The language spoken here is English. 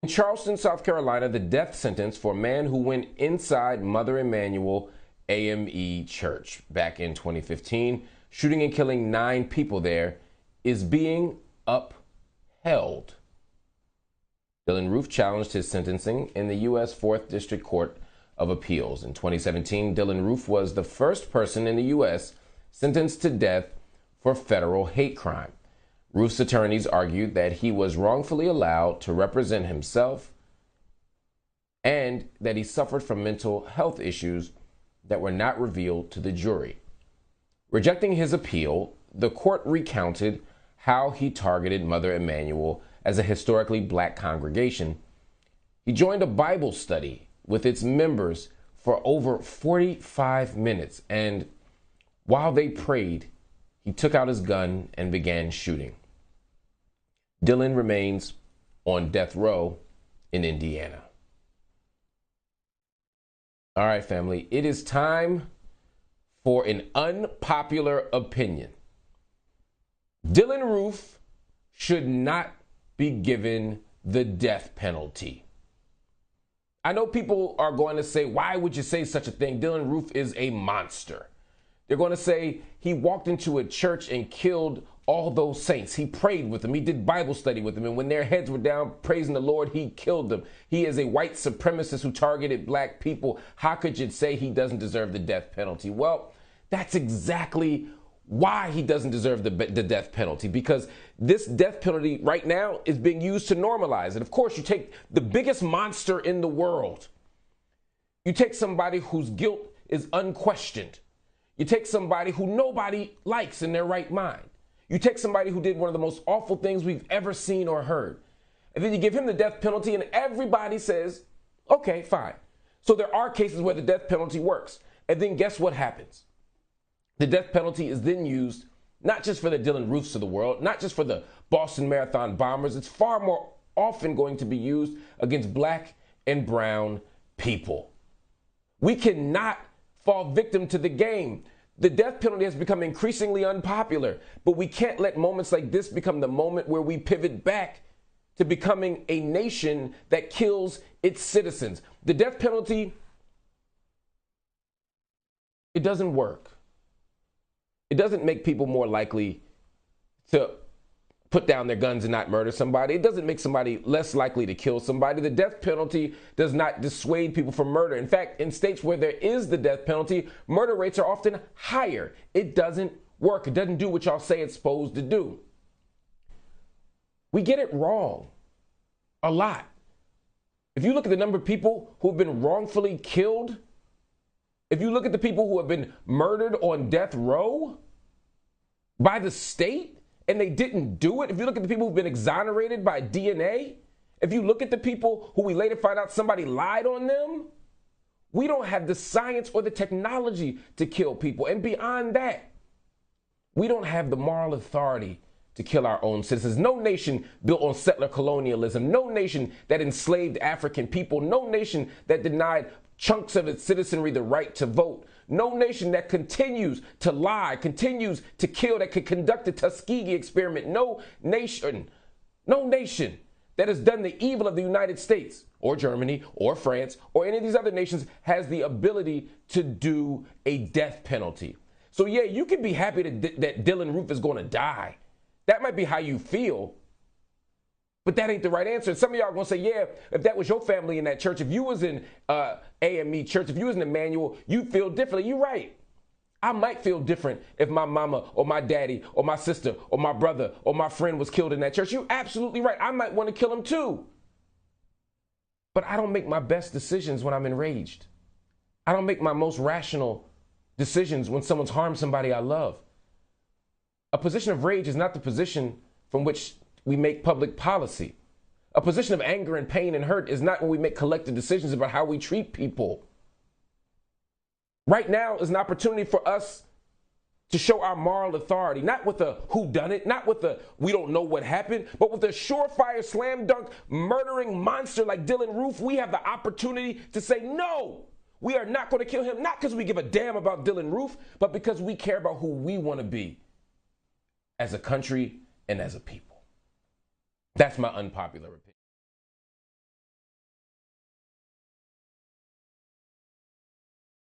In Charleston, South Carolina, the death sentence for a man who went inside Mother Emanuel AME Church back in 2015, shooting and killing 9 people there, is being upheld. Dylann Roof challenged his sentencing in the U.S. 4th District Court of Appeals. In 2017, Dylann Roof was the first person in the U.S. sentenced to death for federal hate crime. Roof's attorneys argued that he was wrongfully allowed to represent himself and that he suffered from mental health issues that were not revealed to the jury. Rejecting his appeal, the court recounted how he targeted Mother Emanuel as a historically black congregation. He joined a Bible study with its members for over 45 minutes, and while they prayed, he took out his gun and began shooting. Dylann remains on death row in Indiana. All right, family, it is time for an unpopular opinion. Dylann Roof should not be given the death penalty. I know people are going to say, why would you say such a thing? Dylann Roof is a monster. They're going to say he walked into a church and killed all those saints. He prayed with them. He did Bible study with them. And when their heads were down praising the Lord, he killed them. He is a white supremacist who targeted black people. How could you say he doesn't deserve the death penalty? Well, that's exactly why he doesn't deserve the death penalty, because this death penalty right now is being used to normalize it. Of course, you take the biggest monster in the world. You take somebody whose guilt is unquestioned. You take somebody who nobody likes in their right mind. You take somebody who did one of the most awful things we've ever seen or heard. And then you give him the death penalty and everybody says, okay, fine. So there are cases where the death penalty works. And then guess what happens? The death penalty is then used not just for the Dylann Roofs of the world, not just for the Boston Marathon bombers. It's far more often going to be used against black and brown people. We cannot fall victim to the game. The death penalty has become increasingly unpopular, but we can't let moments like this become the moment where we pivot back to becoming a nation that kills its citizens. The death penalty, it doesn't work. It doesn't make people more likely to put down their guns and not murder somebody. It doesn't make somebody less likely to kill somebody. The death penalty does not dissuade people from murder. In fact, in states where there is the death penalty, murder rates are often higher. It doesn't work. It doesn't do what y'all say it's supposed to do. We get it wrong a lot. If you look at the number of people who have been wrongfully killed, if you look at the people who have been murdered on death row by the state, and they didn't do it, if you look at the people who've been exonerated by DNA, if you look at the people who we later find out somebody lied on them, we don't have the science or the technology to kill people. And beyond that, we don't have the moral authority to kill our own citizens. No nation built on settler colonialism, no nation that enslaved African people, no nation that denied chunks of its citizenry the right to vote, no nation that continues to lie, continues to kill, that could conduct the Tuskegee experiment, no nation that has done the evil of the United States or Germany or France or any of these other nations has the ability to do a death penalty. So yeah, you can be happy that Dylann Roof is going to die. That might be how you feel, but that ain't the right answer. Some of y'all are going to say, yeah, if that was your family in that church, if you was in AME church, if you was in Emmanuel, you feel differently. You're right. I might feel different if my mama or my daddy or my sister or my brother or my friend was killed in that church. You're absolutely right. I might want to kill him too. But I don't make my best decisions when I'm enraged. I don't make my most rational decisions when someone's harmed somebody I love. A position of rage is not the position from which we make public policy. A position of anger and pain and hurt is not when we make collective decisions about how we treat people. Right now is an opportunity for us to show our moral authority, not with a whodunit, not with a we don't know what happened, but with a surefire slam dunk murdering monster like Dylann Roof. We have the opportunity to say, no, we are not going to kill him, not because we give a damn about Dylann Roof, but because we care about who we want to be as a country and as a people. That's my unpopular opinion.